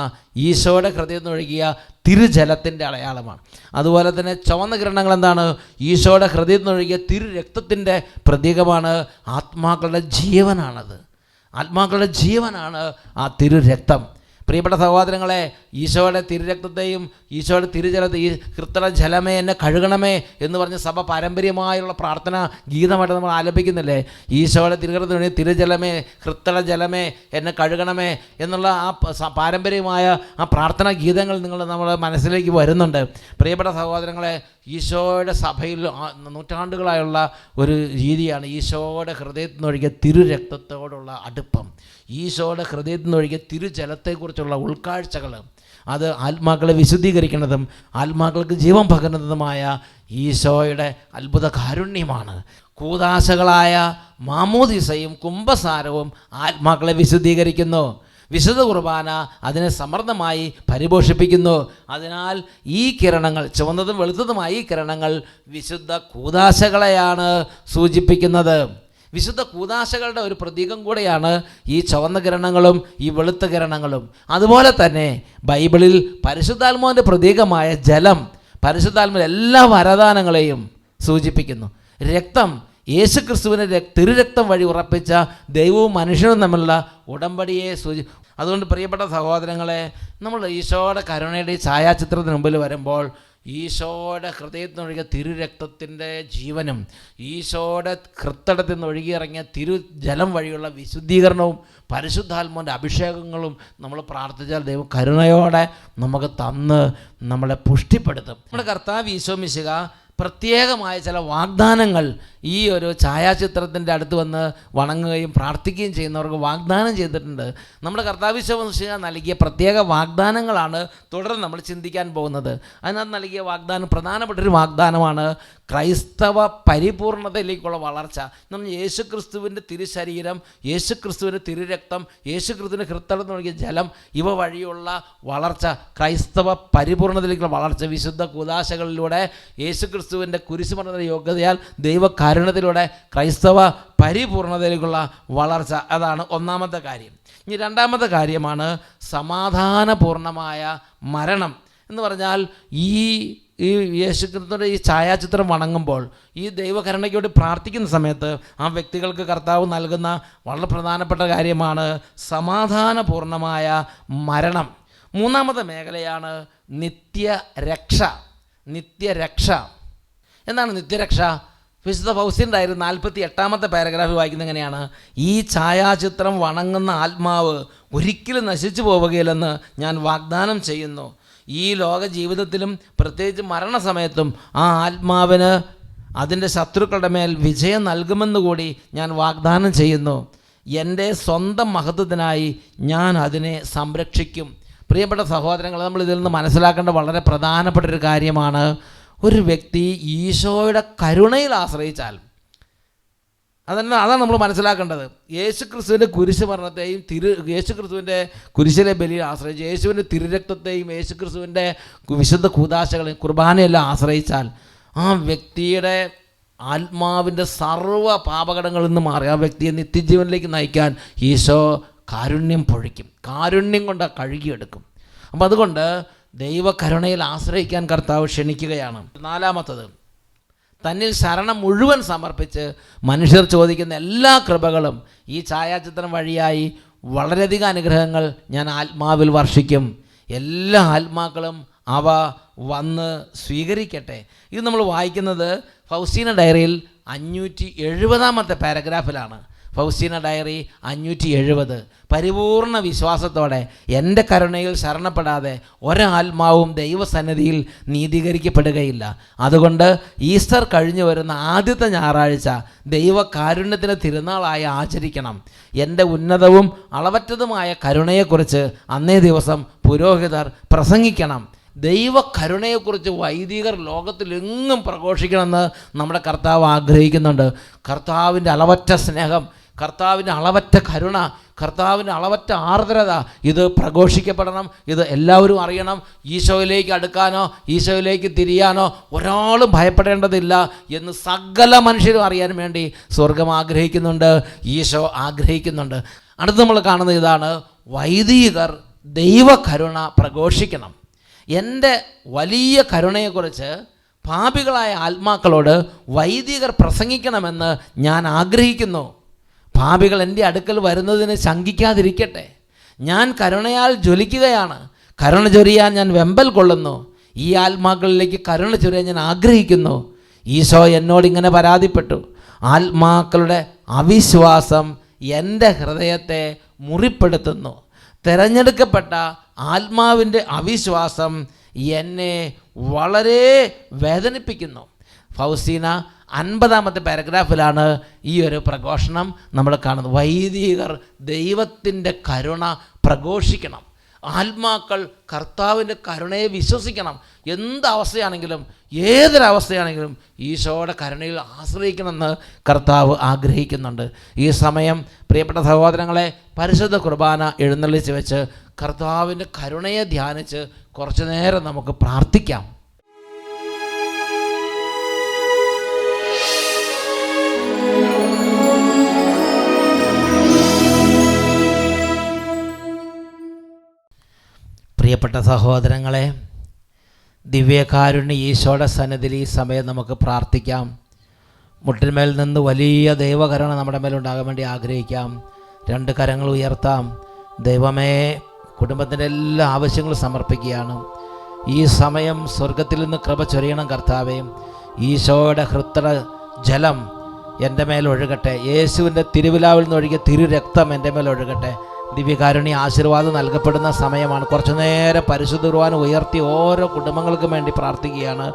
ഈശോയുടെ ഹൃദയത്തിൽ നിന്നൊഴുകിയ തിരുജലത്തിൻ്റെ അടയാളമാണ്. അതുപോലെ തന്നെ ചുവന്ന കിരണങ്ങൾ എന്താണ്? ഈശോയുടെ ഹൃദയത്തിൽ നിന്നൊഴുകിയ തിരുരക്തത്തിൻ്റെ പ്രതീകമാണ്. ആത്മാക്കളുടെ ജീവനാണത്. ആത്മാക്കളുടെ ജീവനാണ് ആ തിരുരക്തം. പ്രിയപ്പെട്ട സഹോദരങ്ങളെ, ഈശോയുടെ തിരുരക്തത്തെയും ഈശോയുടെ തിരുജലത്തെ, ഈ കൃത്രിമ ജലമേ എന്നെ കഴുകണമേ എന്ന് പറഞ്ഞ് സഭ പാരമ്പര്യമായുള്ള പ്രാർത്ഥന ഗീതമായിട്ട് നമ്മൾ ആലപിക്കുന്നില്ലേ? ഈശോയുടെ തിരുരക്തത്തിന് തിരുജലമേ, കൃത്രിമ ജലമേ എന്നെ കഴുകണമേ എന്നുള്ള ആ പാരമ്പര്യമായ ആ പ്രാർത്ഥനാ ഗീതങ്ങൾ നമ്മുടെ മനസ്സിലേക്ക് വരുന്നുണ്ട്. പ്രിയപ്പെട്ട സഹോദരങ്ങളെ, ഈശോയുടെ സഭയിൽ നൂറ്റാണ്ടുകളായുള്ള ഒരു രീതിയാണ് ഈശോയുടെ ഹൃദയത്തിൽ നിന്നൊഴുകിയ തിരുരക്തത്തോടുള്ള അടുപ്പം, ഈശോയുടെ ഹൃദയത്തിൽ നിന്നൊഴുകിയ തിരുജലത്തെക്കുറിച്ചുള്ള ഉൾക്കാഴ്ചകൾ. അത് ആത്മാക്കളെ വിശുദ്ധീകരിക്കുന്നതും ആത്മാക്കൾക്ക് ജീവൻ പകരുന്നതുമായ ഈശോയുടെ അത്ഭുത കാരുണ്യമാണ്. കൂദാശകളായ മാമോദീസയും കുംഭസാരവും ആത്മാക്കളെ വിശുദ്ധീകരിക്കുന്നു. വിശുദ്ധ കുർബാന അതിനെ സമൃദ്ധമായി പരിപോഷിപ്പിക്കുന്നു. അതിനാൽ ഈ കിരണങ്ങൾ, ചുവന്നതും വെളുത്തതുമായ ഈ കിരണങ്ങൾ വിശുദ്ധ കൂദാശകളെയാണ് സൂചിപ്പിക്കുന്നത്. വിശുദ്ധ കൂദാശകളുടെ ഒരു പ്രതീകം കൂടെയാണ് ഈ ചുവന്ന കിരണങ്ങളും ഈ വെളുത്ത കിരണങ്ങളും. അതുപോലെ തന്നെ ബൈബിളിൽ പരിശുദ്ധാത്മാവിൻ്റെ പ്രതീകമായ ജലം പരിശുദ്ധാത്മാവിൻ്റെ എല്ലാ വരദാനങ്ങളെയും സൂചിപ്പിക്കുന്നു. രക്തം യേശുക്രിസ്തുവിൻ്റെ തിരുരക്തം വഴി ഉറപ്പിച്ച ദൈവവും മനുഷ്യനും തമ്മിലുള്ള ഉടമ്പടിയെ അതുകൊണ്ട് പ്രിയപ്പെട്ട സഹോദരങ്ങളെ, നമ്മൾ ഈശോയുടെ കരുണയുടെ ഛായാചിത്രത്തിന് മുമ്പിൽ വരുമ്പോൾ ഈശോയുടെ ഹൃദയത്തിൽ നിന്നൊഴുകിയ തിരുരക്തത്തിൻ്റെ ജീവനും ഈശോയുടെ ഹൃത്തടത്തിൽ നിന്ന് ഒഴുകിയിറങ്ങിയ തിരുജലം വഴിയുള്ള വിശുദ്ധീകരണവും പരിശുദ്ധാത്മാവിൻ്റെ അഭിഷേകങ്ങളും നമ്മൾ പ്രാർത്ഥിച്ചാൽ ദൈവം കരുണയോടെ നമുക്ക് തന്ന് നമ്മളെ പുഷ്ടിപ്പെടുത്തും. നമ്മുടെ കർത്താവ് ഈശോ മിശിഹ പ്രത്യേകമായ ചില വാഗ്ദാനങ്ങൾ ഈ ഒരു ഛായാചിത്രത്തിൻ്റെ അടുത്ത് വന്ന് വണങ്ങുകയും പ്രാർത്ഥിക്കുകയും ചെയ്യുന്നവർക്ക് വാഗ്ദാനം ചെയ്തിട്ടുണ്ട്. നമ്മുടെ കർത്താവ് ഈശോ മിശിഹ നൽകിയ പ്രത്യേക വാഗ്ദാനങ്ങളാണ് തുടർന്ന് നമ്മൾ ചിന്തിക്കാൻ പോകുന്നത്. അതിനകത്ത് നൽകിയ വാഗ്ദാനം, പ്രധാനപ്പെട്ടൊരു വാഗ്ദാനമാണ് ക്രൈസ്തവ പരിപൂർണതയിലേക്കുള്ള വളർച്ച. നമ്മൾ യേശുക്രിസ്തുവിൻ്റെ തിരുശരീരം, യേശുക്രിസ്തുവിൻ്റെ തിരുരക്തം, യേശുക്രിസ്തുവിൻ്റെ ഹൃത്തടത്തിൽ നൽകിയ ജലം, ഇവ വഴിയുള്ള വളർച്ച, ക്രൈസ്തവ പരിപൂർണതയിലേക്കുള്ള വളർച്ച വിശുദ്ധ കൂദാശകളിലൂടെ യേശുക്രിസ്തുവിൻ്റെ കുരിശുമരണ യോഗ്യതയാൽ ദൈവകാരുണ്യത്തിലൂടെ ക്രൈസ്തവ പരിപൂർണതയിലേക്കുള്ള വളർച്ച. അതാണ് ഒന്നാമത്തെ കാര്യം. ഇനി രണ്ടാമത്തെ കാര്യമാണ് സമാധാനപൂർണമായ മരണം. എന്ന് പറഞ്ഞാൽ ഈ യേശുക്രിസ്തുവിൻ്റെ ഈ ഛായാചിത്രം വണങ്ങുമ്പോൾ, ഈ ദൈവകരുണയ്ക്ക് വേണ്ടി പ്രാർത്ഥിക്കുന്ന സമയത്ത് ആ വ്യക്തികൾക്ക് കർത്താവ് നൽകുന്ന വളരെ പ്രധാനപ്പെട്ട കാര്യമാണ് സമാധാനപൂർണമായ മരണം. മൂന്നാമത്തെ മേഖലയാണ് നിത്യരക്ഷ. നിത്യരക്ഷ എന്താണ് നിത്യരക്ഷ? വിശുദ്ധ ഫൗസ്റ്റീൻ ഡയറി 48-ാമത്തെ പാരഗ്രാഫ് വായിക്കുന്നത് എങ്ങനെയാണ്? ഈ ഛായാചിത്രം വണങ്ങുന്ന ആത്മാവ് ഒരിക്കലും നശിച്ചു പോവുകയില്ലെന്ന് ഞാൻ വാഗ്ദാനം ചെയ്യുന്നു. ഈ ലോക ജീവിതത്തിലും പ്രത്യേകിച്ച് മരണസമയത്തും ആ ആത്മാവിന് അതിൻ്റെ ശത്രുക്കളുടെ മേൽ വിജയം നൽകുമെന്ന് കൂടി ഞാൻ വാഗ്ദാനം ചെയ്യുന്നു. എൻ്റെ സ്വന്തം മഹത്വത്തിനായി ഞാൻ അതിനെ സംരക്ഷിക്കും. പ്രിയപ്പെട്ട സഹോദരങ്ങൾ, നമ്മൾ ഇതിൽ നിന്ന് മനസ്സിലാക്കേണ്ട വളരെ പ്രധാനപ്പെട്ടൊരു കാര്യമാണ്, ഒരു വ്യക്തി ഈശോയുടെ കരുണയിൽ ആശ്രയിച്ചാൽ, അതാണ് നമ്മൾ മനസ്സിലാക്കേണ്ടത്. യേശുക്രിസ്തുവിൻ്റെ കുരിശ് മരണത്തെയും യേശുക്രിസ്തുവിൻ്റെ കുരിശിലെ ബലിയിൽ ആശ്രയിച്ച്, യേശുവിൻ്റെ തിരുരക്തത്തെയും യേശുക്രിസ്തുവിൻ്റെ വിശുദ്ധ കൂദാശകളെയും കുർബാനയെല്ലാം ആശ്രയിച്ചാൽ ആ വ്യക്തിയുടെ ആത്മാവിൻ്റെ സർവ്വ പാപകടങ്ങളിൽ നിന്ന് മാറി ആ വ്യക്തിയെ നിത്യജീവനിലേക്ക് നയിക്കാൻ ഈശോ കാരുണ്യം പൊഴിക്കും, കാരുണ്യം കൊണ്ട് കഴുകിയെടുക്കും. അപ്പം അതുകൊണ്ട് ദൈവകരുണയിൽ ആശ്രയിക്കാൻ കർത്താവ് ക്ഷണിക്കുകയാണ്. നാലാമത്തത്, തന്നിൽ ശരണം മുഴുവൻ സമർപ്പിച്ച് മനുഷ്യർ ചോദിക്കുന്ന എല്ലാ കൃപകളും ഈ ഛായാചിത്രം വഴിയായി വളരെയധികം അനുഗ്രഹങ്ങൾ ഞാൻ ആത്മാവിൽ വർഷിക്കും. എല്ലാ ആത്മാക്കളും അവ വന്ന് സ്വീകരിക്കട്ടെ. ഇത് നമ്മൾ വായിക്കുന്നത് ഫൗസ്റ്റീന ഡയറിയിൽ 570-ാമത്തെ പാരഗ്രാഫിലാണ്. Faustina diary 570. പരിപൂർണ വിശ്വാസത്തോടെ എൻ്റെ കരുണയിൽ ശരണപ്പെടാതെ ഒരാത്മാവും ദൈവസന്നിധിയിൽ നീതീകരിക്കപ്പെടുകയില്ല. അതുകൊണ്ട് ഈസ്റ്റർ കഴിഞ്ഞു വരുന്ന ആദ്യത്തെ ഞായറാഴ്ച ദൈവകാരുണ്യത്തിൻ്റെ തിരുനാളായി ആചരിക്കണം. എൻ്റെ ഉന്നതവും അളവറ്റതുമായ കരുണയെക്കുറിച്ച് അന്നേ ദിവസം പുരോഹിതർ പ്രസംഗിക്കണം. ദൈവകരുണയെക്കുറിച്ച് വൈദികർ ലോകത്തിലെങ്ങും പ്രഘോഷിക്കണമെന്ന് നമ്മുടെ കർത്താവ് ആഗ്രഹിക്കുന്നുണ്ട്. കർത്താവിൻ്റെ അളവറ്റ സ്നേഹം, കർത്താവിൻ്റെ അളവറ്റ കരുണ, കർത്താവിൻ്റെ അളവറ്റ ആർദ്രത, ഇത് പ്രഘോഷിക്കപ്പെടണം. ഇത് എല്ലാവരും അറിയണം. ഈശോയിലേക്ക് അടുക്കാനോ ഈശോയിലേക്ക് തിരിയാനോ ഒരാളും ഭയപ്പെടേണ്ടതില്ല എന്ന് സകല മനുഷ്യരും അറിയാൻ വേണ്ടി സ്വർഗം ആഗ്രഹിക്കുന്നുണ്ട്, ഈശോ ആഗ്രഹിക്കുന്നുണ്ട്. അടുത്ത് നമ്മൾ കാണുന്നത് ഇതാണ്, വൈദികർ ദൈവകരുണ പ്രഘോഷിക്കണം. എൻ്റെ വലിയ കരുണയെക്കുറിച്ച് പാപികളായ ആത്മാക്കളോട് വൈദികർ പ്രസംഗിക്കണമെന്ന് ഞാൻ ആഗ്രഹിക്കുന്നു. പാപികൾ എൻ്റെ അടുക്കൽ വരുന്നതിന് ശങ്കിക്കാതിരിക്കട്ടെ. ഞാൻ കരുണയാൽ ജ്വലിക്കുകയാണ്. കരുണ ചൊരിയാൻ ഞാൻ വെമ്പൽ കൊള്ളുന്നു. ഈ ആത്മാക്കളിലേക്ക് കരുണ ചൊരിയാൻ ഞാൻ ആഗ്രഹിക്കുന്നു. ഈശോ എന്നോടിങ്ങനെ പരാതിപ്പെട്ടു, ആത്മാക്കളുടെ അവിശ്വാസം എൻ്റെ ഹൃദയത്തെ മുറിപ്പെടുത്തുന്നു. തിരഞ്ഞെടുക്കപ്പെട്ട ആത്മാവിൻ്റെ അവിശ്വാസം എന്നെ വളരെ വേദനിപ്പിക്കുന്നു. ഫൗസ്റ്റീന 50-ാമത്തെ പാരഗ്രാഫിലാണ് ഈ ഒരു പ്രഘോഷണം നമ്മൾ കാണുന്നത്. വൈദികർ ദൈവത്തിൻ്റെ കരുണ പ്രഘോഷിക്കണം. ആത്മാക്കൾ കർത്താവിൻ്റെ കരുണയെ വിശ്വസിക്കണം. എന്തവസ്ഥയാണെങ്കിലും ഏതൊരവസ്ഥയാണെങ്കിലും ഈശോയുടെ കരുണയിൽ ആശ്രയിക്കണമെന്ന് കർത്താവ് ആഗ്രഹിക്കുന്നുണ്ട്. ഈ സമയം പ്രിയപ്പെട്ട സഹോദരങ്ങളെ, പരിശുദ്ധ കുർബാന എഴുന്നള്ളിച്ച് വെച്ച് കർത്താവിൻ്റെ കരുണയെ ധ്യാനിച്ച് കുറച്ചു നേരം നമുക്ക് പ്രാർത്ഥിക്കാം. പ്രിയപ്പെട്ട സഹോദരങ്ങളെ, ദിവ്യകാരുണ്യ ഈശോയുടെ സന്നിധിയിൽ ഈ സമയം നമുക്ക് പ്രാർത്ഥിക്കാം. മുട്ടിന്മേൽ നിന്ന് വലിയ ദൈവകരുണ നമ്മുടെ മേലുണ്ടാകാൻ വേണ്ടി ആഗ്രഹിക്കാം. 2 കരങ്ങൾ ഉയർത്താം. ദൈവമേ, കുടുംബത്തിൻ്റെ എല്ലാ ആവശ്യങ്ങളും സമർപ്പിക്കുകയാണ്. ഈ സമയം സ്വർഗത്തിൽ നിന്ന് കൃപ ചൊരിയണം കർത്താവേ. ഈശോയുടെ ഹൃദയ ജലം എൻ്റെ മേൽ ഒഴുകട്ടെ. യേശുവിൻ്റെ തിരുവിലാവിൽ നിന്ന് ഒഴുകിയ തിരുരക്തം എൻ്റെ മേൽ ഒഴുകട്ടെ. ദിവ്യകാരുണ്യ ആശീർവാദം നൽകപ്പെടുന്ന സമയമാണ്. കുറച്ചു നേരം പരിശുദ്ധ കുർബാന ഉയർത്തി ഓരോ കുടുംബങ്ങൾക്കും വേണ്ടി പ്രാർത്ഥിക്കുകയാണ്.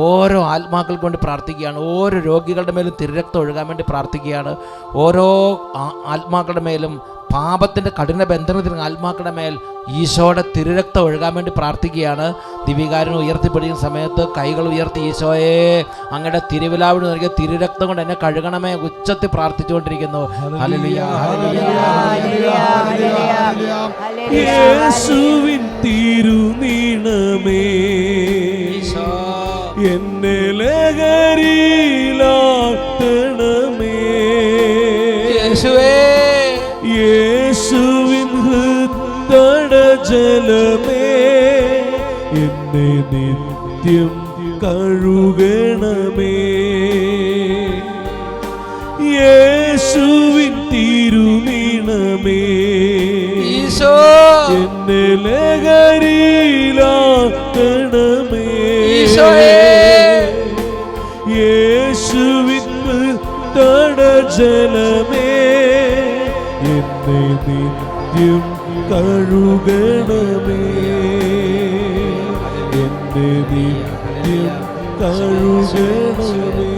ഓരോ ആത്മാക്കൾക്ക് വേണ്ടി പ്രാർത്ഥിക്കുകയാണ്. ഓരോ രോഗികളുടെ മേലും തിരുരക്തം ഒഴുകാൻ വേണ്ടി പ്രാർത്ഥിക്കുകയാണ്. ഓരോ ആത്മാക്കളുടെ മേലും പാപത്തിൻ്റെ കഠിന ബന്ധനത്തിന് ആത്മാക്കളുടെ മേൽ ഈശോയുടെ തിരുരക്തം ഒഴുകാൻ വേണ്ടി പ്രാർത്ഥിക്കുകയാണ്. ദിവ്യകാരുണ്യം ഉയർത്തിപ്പിടിക്കുന്ന സമയത്ത് കൈകൾ ഉയർത്തി, ഈശോയെ, അങ്ങയുടെ തിരുവിലാവിന് നൽകിയ തിരുരക്തം കൊണ്ട് എന്നെ കഴുകണമേ ഉച്ചത്തിൽ പ്രാർത്ഥിച്ചുകൊണ്ടിരിക്കുന്നു. Hallelujah, hallelujah, hallelujah. യേശുവിൻ തിരുനീണമേ എന്നെ ലഹരിയിലാക്കണമേ. യേശുവേ, യേശുവിൻ ഹൃദയ ജലമേ എന്നെ നിത്യം കഴുകണമേ. യേശുവിൻ തിരുനീണമേ ഈശോ എന്നെ ലഹരിയിലാക്കണമേ. ഈശോയേ യേശുവിൻ തടജലമേ എന്നെ നിത്യം കഴുകണമേ. എന്നെ നിത്യം കഴുകണമേ.